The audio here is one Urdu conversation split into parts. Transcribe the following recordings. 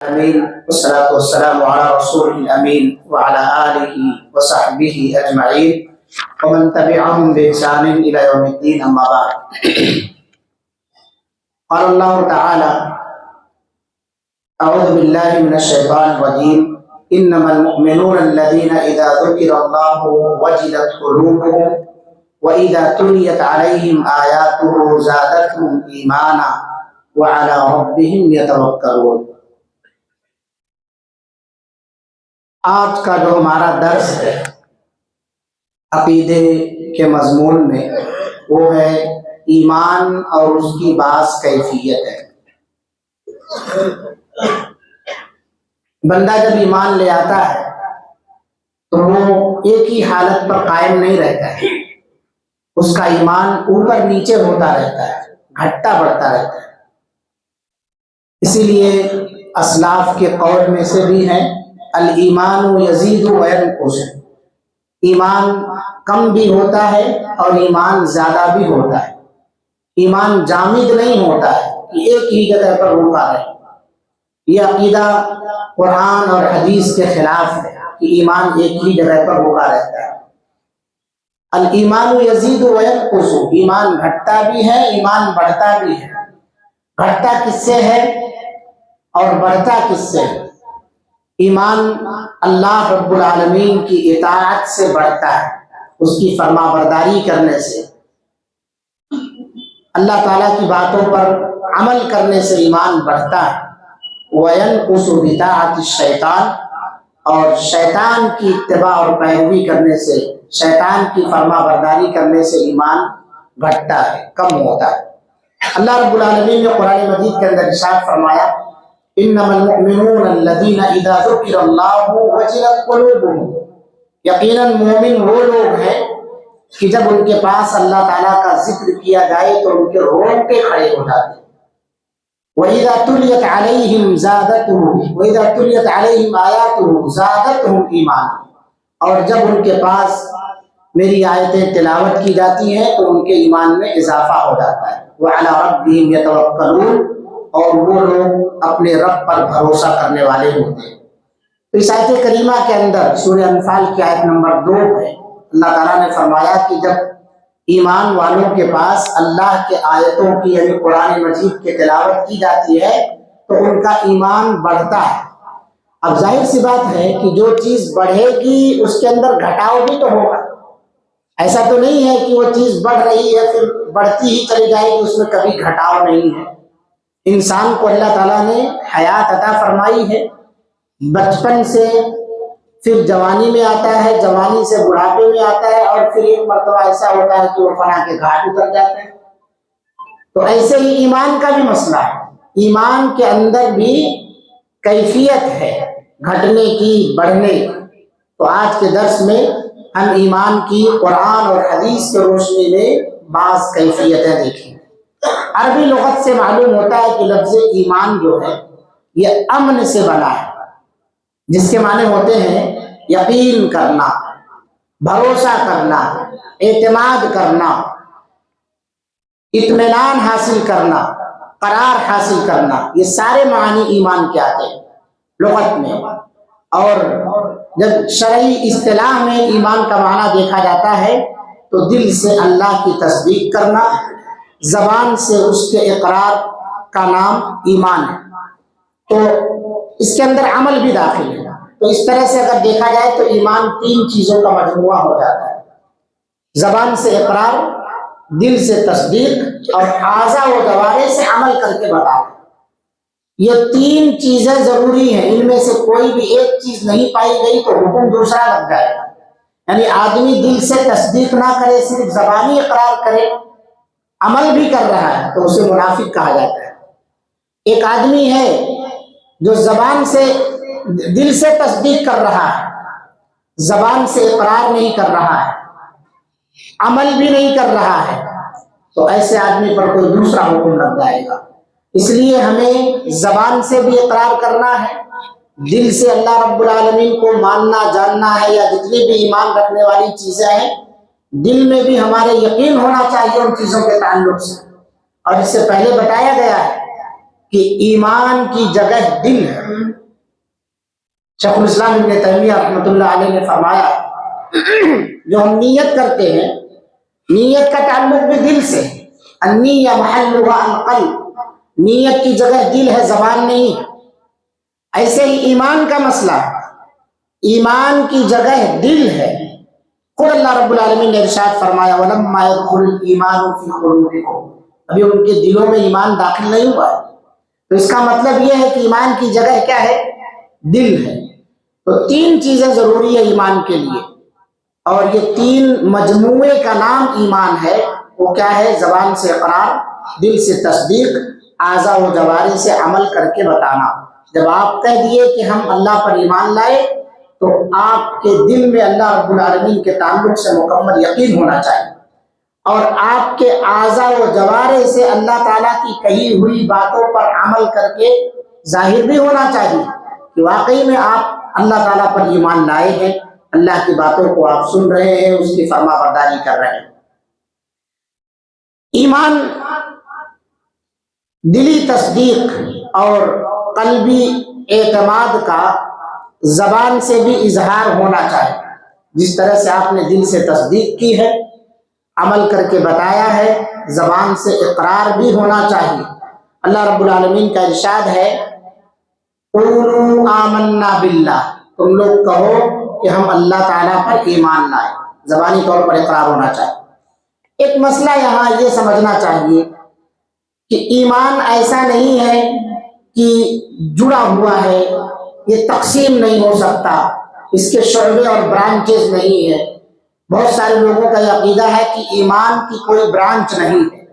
آمين والصلاة والسلام على رسول الأمين وعلى آله وصحبه أجمعين ومن تبعهم بإحسان إلى يوم الدين أما بعد. قال الله تعالى: أعوذ بالله من الشيطان الرجيم. إنما المؤمنون الذين إذا ذكر الله وجلت قلوبهم وإذا تليت عليهم آياته زادتهم إيمانا وعلى ربهم يتوكلون. آج کا جو ہمارا درس ہے عقیدے کے مضمون میں وہ ہے ایمان اور اس کی بعض کیفیت ہے. بندہ جب ایمان لے آتا ہے تو وہ ایک ہی حالت پر قائم نہیں رہتا ہے. اس کا ایمان اوپر نیچے ہوتا رہتا ہے، گھٹتا بڑھتا رہتا ہے. اسی لیے اسلاف کے قول میں سے بھی ہے الایمان یزید و ینقص. ایمان کم بھی ہوتا ہے اور ایمان زیادہ بھی ہوتا ہے. ایمان جامد نہیں ہوتا ہے کہ ایک ہی جگہ پر رکا رہے. یہ عقیدہ قرآن اور حدیث کے خلاف ہے کہ ایمان ایک ہی جگہ پر رکا رہتا ہے. الایمان یزید و ینقص. ایمان گھٹتا بھی ہے، ایمان بڑھتا بھی ہے. گھٹتا کس سے ہے اور بڑھتا کس سے ہے؟ ایمان اللہ رب العالمین کی اطاعت سے بڑھتا ہے، اس کی فرما برداری کرنے سے، اللہ تعالیٰ کی باتوں پر عمل کرنے سے ایمان بڑھتا ہے. وَيَنْقُصُ بِطَاعَةِ الشَّيْطَانِ. اور شیطان کی اتباع اور پیروی کرنے سے، شیطان کی فرما برداری کرنے سے ایمان گھٹتا ہے، کم ہوتا ہے. اللہ رب العالمین نے قرآن مجید کے اندر ارشاد فرمایا: انما المؤمنون الذين اذا ذكر الله وجلت قلوبهم. یقیناً مومن وہ لوگ ہیں کہ جب ان کے پاس اللہ تعالیٰ کا ذکر کیا جائے تو ان کے رونگٹے کھڑے ہو جاتے ہیں. وَإِذَا تُلِيَتْ عَلَيْهِمْ زَادَتْهُمْ وَإِذَا تُلِيَتْ عَلَيْهِمْ آيَاتُهُ زَادَتْهُمْ إِيمَانًا. اور جب ان کے پاس میری آیتیں تلاوت کی جاتی ہیں تو ان کے ایمان میں اضافہ ہو جاتا ہے. وَعَلَىٰ رَبِّهِمْ يَتَوَكَّلُونَ. اور وہ لوگ اپنے رب پر بھروسہ کرنے والے ہوتے ہیں. تو اس آیت کریمہ کے اندر سورہ انفال کی آیت نمبر 2 ہے اللہ تعالیٰ نے فرمایا کہ جب ایمان والوں کے پاس اللہ کے آیتوں کی یعنی قرآن مجید کی تلاوت کی جاتی ہے تو ان کا ایمان بڑھتا ہے. اب ظاہر سی بات ہے کہ جو چیز بڑھے گی اس کے اندر گھٹاؤ بھی تو ہوگا. ایسا تو نہیں ہے کہ وہ چیز بڑھ رہی ہے پھر بڑھتی ہی چلی جائے گی، اس میں کبھی گھٹاؤ نہیں ہے. انسان کو اللہ تعالیٰ نے حیات عطا فرمائی ہے. بچپن سے پھر جوانی میں آتا ہے، جوانی سے بڑھاپے میں آتا ہے اور پھر ایک مرتبہ ایسا ہوتا ہے کہ وہ فنا کے گھاٹ اتر جاتے ہیں. تو ایسے ہی ایمان کا بھی مسئلہ ہے. ایمان کے اندر بھی کیفیت ہے گھٹنے کی، بڑھنے کی. تو آج کے درس میں ہم ایمان کی قرآن اور حدیث کے روشنی میں بعض کیفیتیں دیکھیں. عربی لغت سے معلوم ہوتا ہے کہ لفظ ایمان جو ہے یہ امن سے بنا ہے، جس کے معنی ہوتے ہیں یقین کرنا، بھروسہ کرنا، اعتماد کرنا، اطمینان حاصل کرنا، قرار حاصل کرنا. یہ سارے معنی ایمان کے آتے ہیں لغت میں. اور جب شرعی اصطلاح میں ایمان کا معنی دیکھا جاتا ہے تو دل سے اللہ کی تصدیق کرنا، زبان سے اس کے اقرار کا نام ایمان ہے. تو اس کے اندر عمل بھی داخل ہے. تو اس طرح سے اگر دیکھا جائے تو ایمان 3 چیزوں کا مجموعہ ہو جاتا ہے: زبان سے اقرار، دل سے تصدیق اور اعضاء و جوارح سے عمل کر کے بتانا. یہ 3 چیزیں ضروری ہیں. ان میں سے کوئی بھی ایک چیز نہیں پائی گئی تو حکم دوسرا لگ جائے گا. یعنی آدمی دل سے تصدیق نہ کرے، صرف زبانی اقرار کرے، عمل بھی کر رہا ہے تو اسے منافق کہا جاتا ہے. ایک آدمی ہے جو زبان سے دل سے تصدیق کر رہا ہے، زبان سے اقرار نہیں کر رہا ہے، عمل بھی نہیں کر رہا ہے، تو ایسے آدمی پر کوئی دوسرا حکم لگ جائے گا. اس لیے ہمیں زبان سے بھی اقرار کرنا ہے، دل سے اللہ رب العالمین کو ماننا جاننا ہے، یا جتنی بھی ایمان رکھنے والی چیزیں ہیں دل میں بھی ہمارے یقین ہونا چاہیے ان چیزوں کے تعلق سے. اور اس سے پہلے بتایا گیا ہے کہ ایمان کی جگہ دل ہے۔ شیخ الاسلام ابن تیمیہ رحمۃ اللہ علیہ نے فرمایا جو ہم نیت کرتے ہیں، نیت کا تعلق بھی دل سے ہے۔ النیہ محلها القلب، نیت کی جگہ دل ہے، زبان نہیں ہے۔ ایسے ہی ایمان کا مسئلہ ہے، ایمان کی جگہ دل ہے۔ خود اللہ رب العالمین نے ارشاد فرمایا وَلَمَّا يَدْخُلُ الْإِيمَانُ فِي قُلُوبِكُمْ، ابھی ان کے دلوں میں ایمان داخل نہیں ہوا ہے۔ تو اس کا مطلب یہ ہے کہ ایمان کی جگہ کیا ہے؟ دل ہے۔ تو تین چیزیں ضروری ہے ایمان کے لیے، اور یہ تین مجموعے کا نام ایمان ہے۔ وہ کیا ہے؟ زبان سے اقرار، دل سے تصدیق، اعضاء و جوارح سے عمل کر کے بتانا۔ جب آپ کہہ دیے کہ ہم اللہ پر ایمان لائے تو آپ کے دل میں اللہ رب العالمین کے تعلق سے مکمل یقین ہونا چاہیے، اور آپ کے اعضاء و جوارح سے اللہ تعالیٰ کی کہی ہوئی باتوں پر عمل کر کے ظاہر بھی ہونا چاہیے کہ واقعی میں آپ اللہ تعالیٰ پر ایمان لائے ہیں، اللہ کی باتوں کو آپ سن رہے ہیں، اس کی فرما برداری کر رہے ہیں۔ ایمان دلی تصدیق اور قلبی اعتماد کا زبان سے بھی اظہار ہونا چاہیے۔ جس طرح سے آپ نے دل سے تصدیق کی ہے، عمل کر کے بتایا ہے، زبان سے اقرار بھی ہونا چاہیے۔ اللہ رب العالمین کا ارشاد ہے قولوا آمنا باللہ، تم لوگ کہو کہ ہم اللہ تعالیٰ پر ایمان لائے، زبانی طور پر اقرار ہونا چاہیے۔ ایک مسئلہ یہاں یہ سمجھنا چاہیے کہ ایمان ایسا نہیں ہے کہ جڑا ہوا ہے، یہ تقسیم نہیں ہو سکتا، اس کے شعبے اور برانچز نہیں ہے۔ بہت سارے لوگوں کا یہ عقیدہ ہے کہ ایمان کی کوئی برانچ نہیں ہے،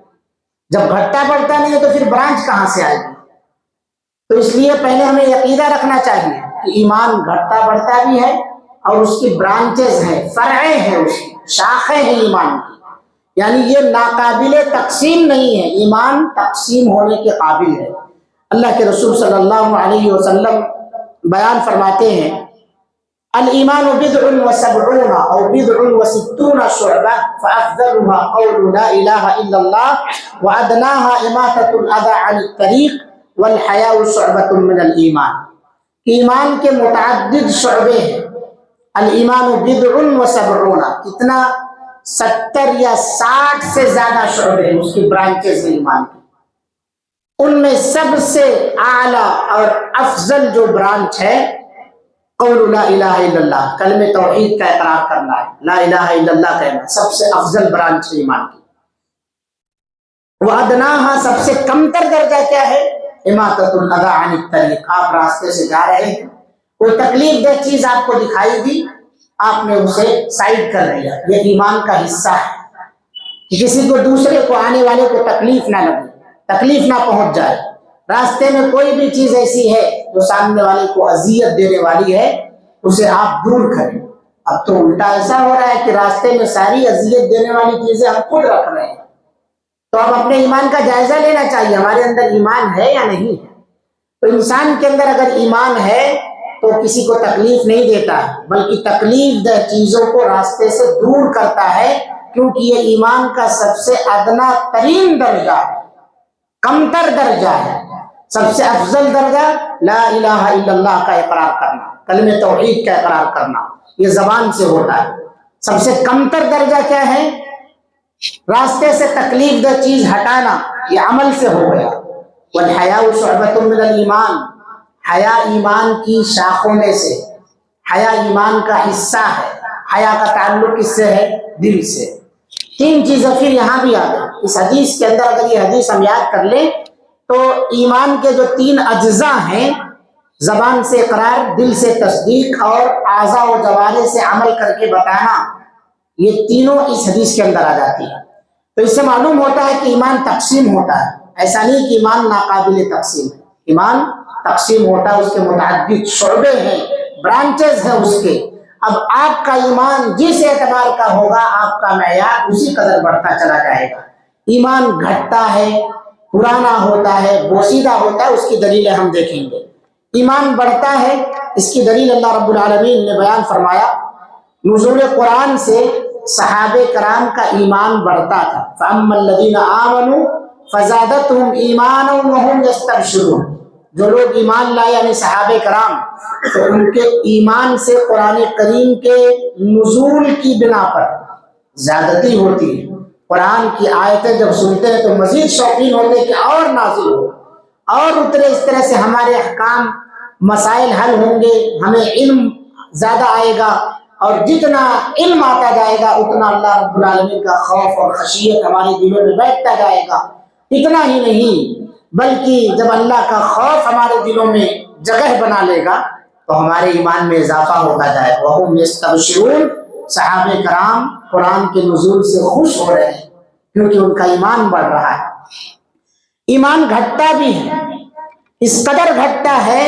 جب گھٹتا بڑھتا نہیں ہے تو پھر برانچ کہاں سے آئے گی؟ تو اس لیے پہلے ہمیں عقیدہ رکھنا چاہیے کہ ایمان گھٹتا بڑھتا بھی ہے اور اس کی برانچز ہیں، فرعیں ہیں، اس کی شاخیں ہیں ایمان کی، یعنی یہ ناقابل تقسیم نہیں ہے، ایمان تقسیم ہونے کے قابل ہے۔ اللہ کے رسول صلی اللہ علیہ وسلم بیان فرماتے ہیں الایمان بضع وسبعون او بضع وستون شعبہ فافضلها قول لا الہ الا اللہ وادناها اماطة الاذى عن الطریق والحیاء شعبۃ من الایمان۔ ایمان کے متعدد شعبے ہیں، الایمان بضع وسبعون، کتنا؟ 70 یا 60 سے زیادہ شعبے ہیں، اس کی برانچز ہیں ایمان کی۔ ان میں سب سے اعلیٰ اور افضل جو برانچ ہے قول لا الہ الا اللہ، کلمہ توحید کا اقرار کرنا ہے، لا الہ الا اللہ کہنا، سب سے افضل برانچ ہے ایمان کی۔ وَأَدْنَاهَا، سب سے کمتر درجہ کیا ہے؟ اماطۃ الاذی عن الطریق، آپ راستے سے جا رہے ہیں، کوئی تکلیف دہ چیز آپ کو دکھائی دی، آپ نے اسے سائڈ کر دیا، یہ ایمان کا حصہ ہے کہ کسی کو دوسرے کو آنے والے کو تکلیف نہ لگے، تکلیف نہ پہنچ جائے۔ راستے میں کوئی بھی چیز ایسی ہے جو سامنے والے کو اذیت دینے والی ہے، اسے آپ دور کریں۔ اب تو الٹا ایسا ہو رہا ہے کہ راستے میں ساری اذیت دینے والی چیزیں ہم خود رکھ رہے ہیں۔ تو اب اپنے ایمان کا جائزہ لینا چاہیے، ہمارے اندر ایمان ہے یا نہیں ہے۔ تو انسان کے اندر اگر ایمان ہے تو کسی کو تکلیف نہیں دیتا، بلکہ تکلیف دہ چیزوں کو راستے سے دور کرتا ہے، کیونکہ یہ ایمان کا سب سے ادنا ترین درجہ ہے، کمتر درجہ ہے۔ سب سے افضل درجہ لا الہ الا اللہ کا اقرار کرنا، کلمہ توحید کا اقرار کرنا، یہ زبان سے ہوتا ہے۔ سب سے کمتر درجہ کیا ہے؟ راستے سے تکلیف دہ چیز ہٹانا، یہ عمل سے ہو گیا۔ والحیاء شعبۃ من الایمان، حیا ایمان کی شاخوں میں سے، حیا ایمان کا حصہ ہے۔ حیا کا تعلق کس سے ہے؟ دل سے۔ تین چیزیں پھر یہاں بھی آ گئی اس حدیث کے اندر، اگر یہ حدیث ہم یاد کر لیں تو ایمان کے جو 3 اجزاء ہیں، زبان سے اقرار، دل سے تصدیق اور اعضاء و جوارح سے عمل کر کے بتانا، یہ تینوں اس حدیث کے اندر آ جاتی ہے۔ تو اس سے معلوم ہوتا ہے کہ ایمان تقسیم ہوتا ہے، ایسا نہیں کہ ایمان ناقابل تقسیم ہے، ایمان تقسیم ہوتا ہے، اس کے متعدد شعبے ہیں، برانچز ہیں اس کے۔ اب آپ کا ایمان جس اعتبار کا ہوگا، آپ کا معیار اسی قدر بڑھتا چلا جائے گا۔ ایمان گھٹتا ہے، پرانا ہوتا ہے، بوسیدہ ہوتا ہے، اس کی دلیلیں ہم دیکھیں گے۔ ایمان بڑھتا ہے، اس کی دلیل اللہ رب العالمین نے بیان فرمایا، نزول قرآن سے صحابہ کرام کا ایمان بڑھتا تھا۔ فَأَمَّا الَّذِينَ آمَنُوا فزادتهم ایمانا وهم یستبشرون، جو لوگ ایمان لائے یعنی صحابہ کرام، تو ان کے ایمان سے قرآن کریم کے نزول کی بنا پر زیادتی ہوتی ہے۔ قرآن کی آیتیں جب سنتے ہیں تو مزید شوقین ہوتے ہیں کہ اور نازل ہو اور اترے، اس طرح سے ہمارے احکام مسائل حل ہوں گے، ہمیں علم زیادہ آئے گا، اور جتنا علم آتا جائے گا اتنا اللہ رب العالمین کا خوف اور خشیت ہمارے دلوں میں بیٹھتا جائے گا۔ اتنا ہی نہیں بلکہ جب اللہ کا خوف ہمارے دلوں میں جگہ بنا لے گا تو ہمارے ایمان میں اضافہ ہوتا جائے گا۔ وَهُمْ يَسْتَبْشِرُونَ، صحابہ کرام قرآن کے نزول سے خوش ہو رہے ہیں کیونکہ ان کا ایمان بڑھ رہا ہے۔ ایمان گھٹتا بھی ہے، اس قدر گھٹتا ہے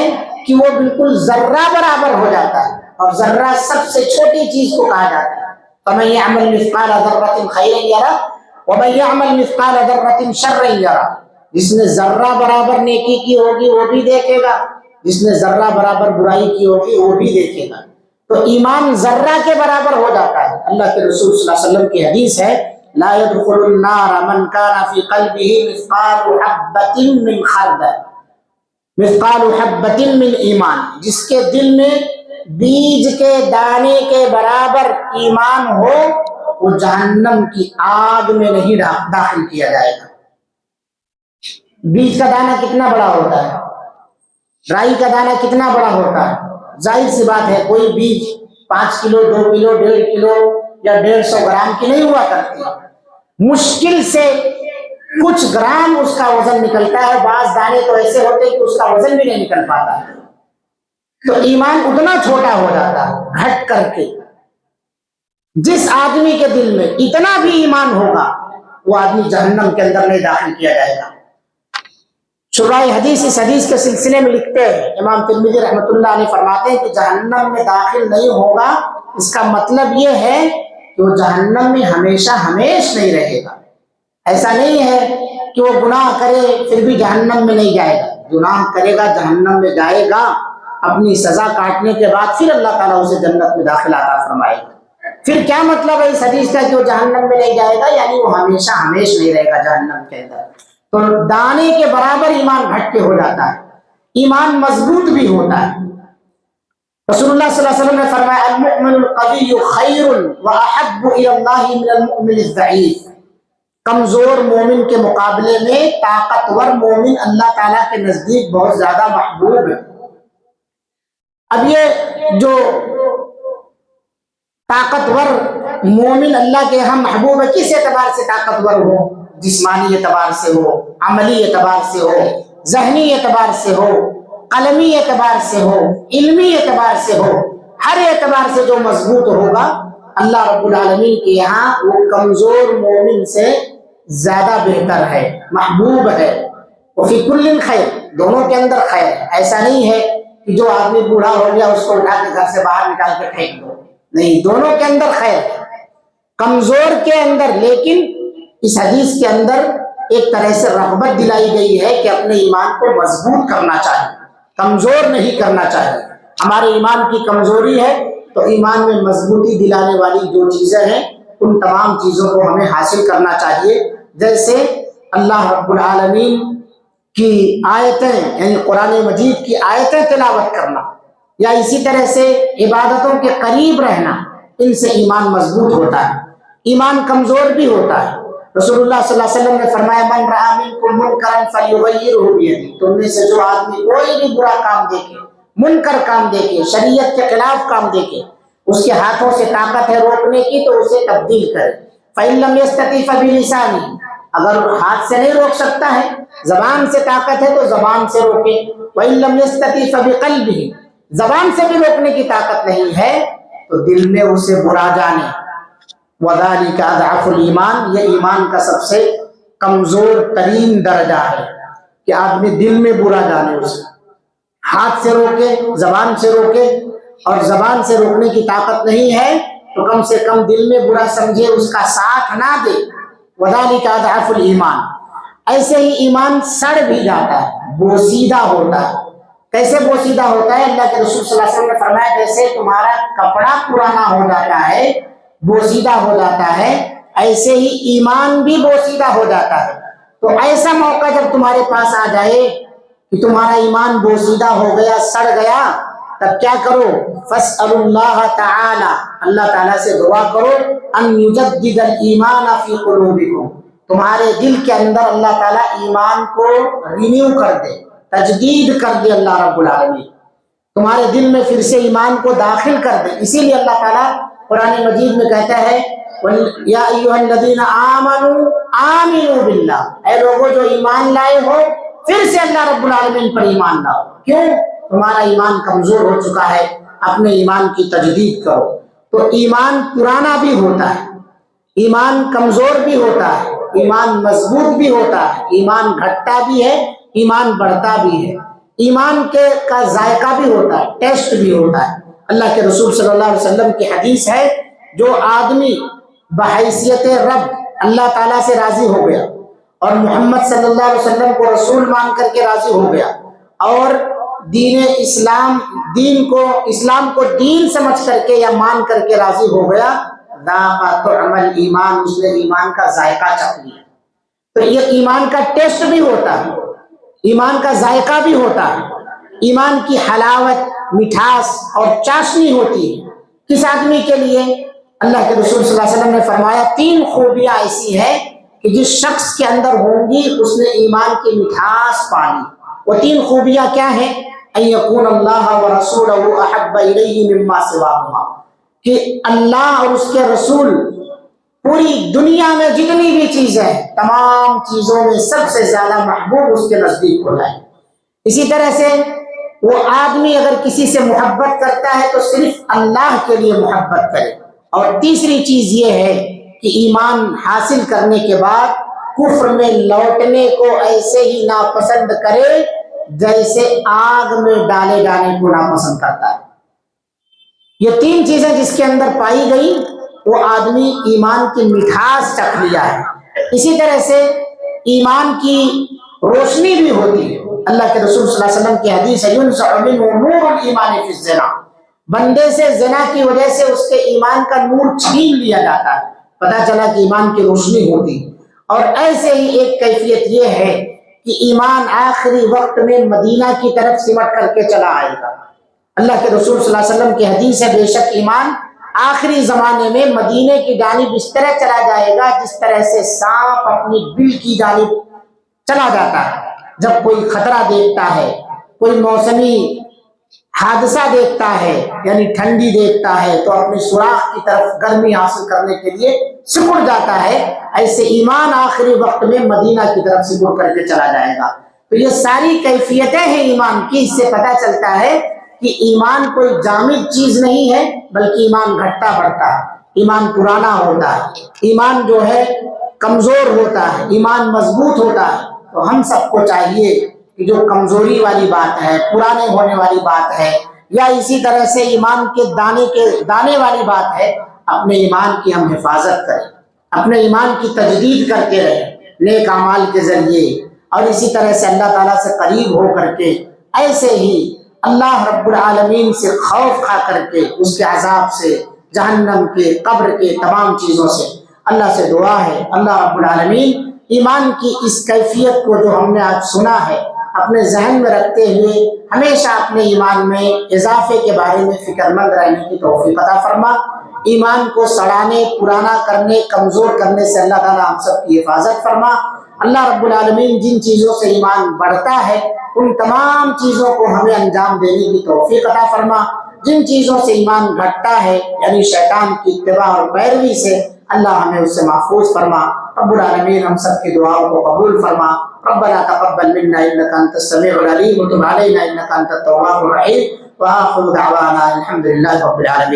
کہ وہ بالکل ذرہ برابر ہو جاتا ہے، اور ذرہ سب سے چھوٹی چیز کو کہا جاتا ہے۔ فَمَن يَعْمَلْ مِثْقَالَ ذَرَّةٍ خَيْرًا يَرَهُ وَمَن يَعْمَلْ مِثْقَالَ ذَرَّةٍ شَرًّا يَرَهُ، جس نے ذرہ برابر نیکی کی ہوگی وہ بھی دیکھے گا، جس نے ذرہ برابر برائی کی ہوگی وہ بھی دیکھے گا۔ تو ایمان ذرہ کے برابر ہو جاتا ہے۔ اللہ کے رسول صلی اللہ علیہ وسلم کی حدیث ہے، لا يدخل النار من كان في قلبه مثقال حبة من خردل، مثقال حبة من ایمان، جس کے دل میں بیج کے دانے کے برابر ایمان ہو وہ جہنم کی آگ میں نہیں داخل کیا جائے گا۔ بیج کا دانہ کتنا بڑا ہوتا ہے، رائی کا دانہ کتنا بڑا ہوتا ہے؟ ظاہر سی بات ہے کوئی بیج 5 کلو 2 کلو 1.5 کلو یا 150 گرام کی نہیں ہوا کرتی، مشکل سے کچھ گرام اس کا وزن نکلتا ہے، بعض دانے تو ایسے ہوتے ہیں کہ اس کا وزن بھی نہیں نکل پاتا ہے۔ تو ایمان اتنا چھوٹا ہو جاتا ہے گھٹ کر کے۔ جس آدمی کے دل میں اتنا بھی ایمان ہوگا وہ آدمی جہنم کے اندر نہیں داخل کیا جائے گا۔ شرح حدیث اس حدیث کے سلسلے میں لکھتے ہیں، امام ترمذی رحمۃ اللہ علیہ فرماتے ہیں کہ جہنم میں داخل نہیں ہوگا، اس کا مطلب یہ ہے کہ وہ جہنم میں ہمیشہ ہمیشہ نہیں رہے گا۔ ایسا نہیں ہے کہ وہ گناہ کرے پھر بھی جہنم میں نہیں جائے گا، گناہ کرے گا جہنم میں جائے گا، اپنی سزا کاٹنے کے بعد پھر اللہ تعالیٰ اسے جنت میں داخل عطا فرمائے گا۔ پھر کیا مطلب ہے اس حدیث کا کہ وہ جہنم میں نہیں جائے گا؟ یعنی وہ ہمیشہ ہمیشہ نہیں رہے گا جہنم کے اندر۔ تو دانے کے برابر ایمان گھٹ کے ہو جاتا ہے، ایمان مضبوط بھی ہوتا ہے۔ رسول اللہ صلی اللہ علیہ وسلم نے فرمایا المؤمن القوی خیر واحب الی اللہ من المؤمن الضعیف، کمزور مومن کے مقابلے میں طاقتور مومن اللہ تعالیٰ کے نزدیک بہت زیادہ محبوب ہے۔ اب یہ جو طاقتور مومن اللہ کے ہم محبوب ہے، کس اعتبار سے طاقتور ہو؟ جسمانی اعتبار سے ہو، عملی اعتبار سے ہو، ذہنی اعتبار سے ہو، قلمی اعتبار سے ہو، علمی اعتبار سے ہو، ہر اعتبار سے جو مضبوط ہوگا اللہ رب العالمین کے یہاں وہ کمزور مومن سے زیادہ بہتر ہے، محبوب ہے۔ وفی کل خیر، دونوں کے اندر خیر ہے۔ ایسا نہیں ہے کہ جو آدمی بوڑھا ہو گیا اس کو اٹھا کے گھر سے باہر نکال کے پھینک دو، نہیں، دونوں کے اندر خیر ہے، کمزور کے اندر۔ لیکن اس حدیث کے اندر ایک طرح سے رغبت دلائی گئی ہے کہ اپنے ایمان کو مضبوط کرنا چاہیے، کمزور نہیں کرنا چاہیے۔ ہمارے ایمان کی کمزوری ہے تو ایمان میں مضبوطی دلانے والی جو چیزیں ہیں ان تمام چیزوں کو ہمیں حاصل کرنا چاہیے، جیسے اللہ رب العالمین کی آیتیں یعنی قرآن مجید کی آیتیں تلاوت کرنا، یا اسی طرح سے عبادتوں کے قریب رہنا، ان سے ایمان مضبوط ہوتا ہے۔ ایمان کمزور بھی ہوتا ہے۔ رسول اللہ صلی اللہ علیہ وسلم نے فرمایا من رأى منکم منکرا فلیغیرہ بیدہ، تم میں سے جو آدمی کوئی بھی برا کام دیکھے، منکر کام دیکھے، شریعت کے خلاف کام دیکھے، اس کے ہاتھوں سے طاقت ہے روکنے کی تو اسے تبدیل کرے۔ فإن لم يستطع فبلسانہ، اگر ہاتھ سے نہیں روک سکتا ہے، زبان سے طاقت ہے تو زبان سے روکے۔ وإن لم يستطع فبقلبہ، زبان سے بھی روکنے کی طاقت نہیں ہے تو دل میں اسے برا جانے۔ وَذَلِكَ أَضْعَفُ الْإِيمَانِ، یہ ایمان کا سب سے کمزور ترین درجہ ہے کہ آدمی دل میں برا جانے، اسے ہاتھ سے روکے، زبان سے روکے، اور زبان سے روکنے کی طاقت نہیں ہے تو کم سے کم دل میں برا سمجھے، اس کا ساتھ نہ دے۔ وَذَلِكَ أَضْعَفُ الْإِيمَانِ، ایسے ہی ایمان سڑ بھی جاتا ہے، بوسیدہ ہوتا ہے۔ کیسے بوسیدہ ہوتا ہے؟ اللہ کے رسول صلی اللہ علیہ وسلم نے فرمایا جیسے تمہارا کپڑا پرانا ہو جاتا ہے، بوسیدہ ہو جاتا ہے، ایسے ہی ایمان بھی بوسیدہ ہو جاتا ہے۔ تو ایسا موقع جب تمہارے پاس آ جائے کہ تمہارا ایمان بوسیدہ ہو گیا، سڑ گیا، تب کیا کرو؟ فاسألوا اللہ تعالی، اللہ تعالیٰ سے دعا کرو، ان یجدد الایمان فی قلوبکم، تمہارے دل کے اندر اللہ تعالیٰ ایمان کو رینیو کر دے، تجدید کر دے اللہ رب العالمین، تمہارے دل میں پھر سے ایمان کو داخل کر دے۔ اسی لیے اللہ تعالیٰ قرآن مجید میں کہتا ہے یا ایھا الذین آمنوا آمنوا باللہ، اے لوگوں جو ایمان لائے ہو پھر سے اللہ رب العالمین پر ایمان لاؤ۔ کیوں؟ تمہارا ایمان کمزور ہو چکا ہے، اپنے ایمان کی تجدید کرو۔ تو ایمان پرانا بھی ہوتا ہے، ایمان کمزور بھی ہوتا ہے، ایمان مضبوط بھی ہوتا ہے، ایمان گھٹتا بھی ہے، ایمان بڑھتا بھی ہے، ایمان کا ذائقہ بھی ہوتا ہے، ٹیسٹ بھی ہوتا ہے۔ اللہ کے رسول صلی اللہ علیہ وسلم کی حدیث ہے، جو آدمی بحیثیت رب اللہ تعالیٰ سے راضی ہو گیا اور محمد صلی اللہ علیہ وسلم کو رسول مان کر کے راضی ہو گیا اور اسلام کو دین سمجھ کر کے یا مان کر کے راضی ہو گیا، ذاق طعم الایمان، اس نے ایمان کا ذائقہ چکھ لیا۔ تو یہ ایمان کا ٹیسٹ بھی ہوتا ہے، ایمان کا ذائقہ بھی ہوتا ہے، ایمان کی حلاوت، مٹھاس اور چاشنی ہوتی ہے۔ کس آدمی کے لیے؟ اللہ کے رسول صلی اللہ علیہ وسلم نے فرمایا 3 خوبیاں ایسی ہیں کہ جس شخص کے اندر ہوں گی اس نے ایمان کی مٹھاس پا لی۔ وہ 3 خوبیاں کیا ہیں؟ ان یکون اللہ ورسولہ احب الیہ مما سواہما، کہ اللہ اور اس کے رسول پوری دنیا میں جتنی بھی چیزیں ہیں، تمام چیزوں میں سب سے زیادہ محبوب اس کے نزدیک ہو جائے۔ اسی طرح سے وہ آدمی اگر کسی سے محبت کرتا ہے تو صرف اللہ کے لیے محبت کرے۔ اور تیسری چیز یہ ہے کہ ایمان حاصل کرنے کے بعد کفر میں لوٹنے کو ایسے ہی ناپسند کرے جیسے آگ میں ڈالے جانے کو ناپسند کرتا ہے۔ یہ 3 چیزیں جس کے اندر پائی گئی وہ آدمی ایمان کی مٹھاس چکھ لیا ہے۔ اسی طرح سے ایمان کی روشنی بھی ہوتی ہے۔ اللہ کے رسول صلی اللہ علیہ وسلم کی حدیث ہے ينزع منه نور الایمان فی الزنا، بندے سے زنا کی وجہ سے اس کے ایمان کا نور چھین لیا جاتا ہے، پتہ چلا کہ ایمان کی روشنی ہوتی۔ اور ایسے ہی ایک کیفیت یہ ہے کہ ایمان آخری وقت میں مدینہ کی طرف سمٹ کر کے چلا آئے گا۔ اللہ کے رسول صلی اللہ علیہ وسلم کی حدیث ہے، بے شک ایمان آخری زمانے میں مدینے کی جانب اس طرح چلا جائے گا جس طرح سے سانپ اپنی بل کی جانب چلا جاتا ہے۔ جب کوئی خطرہ دیکھتا ہے، کوئی موسمی حادثہ دیکھتا ہے، یعنی ٹھنڈی دیکھتا ہے، تو اپنی سوراخ کی طرف گرمی حاصل کرنے کے لیے سکڑ جاتا ہے، ایسے ایمان آخری وقت میں مدینہ کی طرف سکڑ کر کے چلا جائے گا۔ تو یہ ساری کیفیتیں ہیں ایمان کی۔ اس سے پتہ چلتا ہے کہ ایمان کوئی جامد چیز نہیں ہے، بلکہ ایمان گھٹتا بڑھتا ہے، ایمان پرانا ہوتا ہے، ایمان جو ہے کمزور ہوتا ہے، ایمان مضبوط ہوتا ہے۔ تو ہم سب کو چاہیے کہ جو کمزوری والی بات ہے، پرانے ہونے والی بات ہے، یا اسی طرح سے ایمان کے دانے والی بات ہے، اپنے ایمان کی ہم حفاظت کریں، اپنے ایمان کی تجدید کرتے رہیں نیک اعمال کے ذریعے، اور اسی طرح سے اللہ تعالیٰ سے قریب ہو کر کے ایسے ہی اللہ رب العالمین سے خوف کھا کر کے، اس کے عذاب سے، جہنم کے، قبر کے تمام چیزوں سے اللہ سے دعا ہے اللہ رب العالمین ایمان کی اس کیفیت کو جو ہم نے آج سنا ہے اپنے ذہن میں رکھتے ہوئے ہمیشہ اپنے ایمان میں اضافے کے بارے میں فکر مند رہنے کی توفیق عطا فرما۔ ایمان کو سڑانے، پرانا کرنے، کمزور کرنے سے اللہ تعالیٰ ہم سب کی حفاظت فرما۔ اللہ رب العالمین جن چیزوں سے ایمان بڑھتا ہے ان تمام چیزوں کو ہمیں انجام دینے کی توفیق عطا فرما۔ جن چیزوں سے ایمان گھٹتا ہے یعنی شیطان کی اتباع اور پیروی سے، اللہ ہمیں اس سے محفوظ فرما۔ رب العالمین ہم سب کی دعاؤں کو قبول فرما۔ ربنا تقبل منا انك انت السميع العليم وتب علينا انك انت التواب الرحيم، واخر دعوانا الحمد لله رب العالمين۔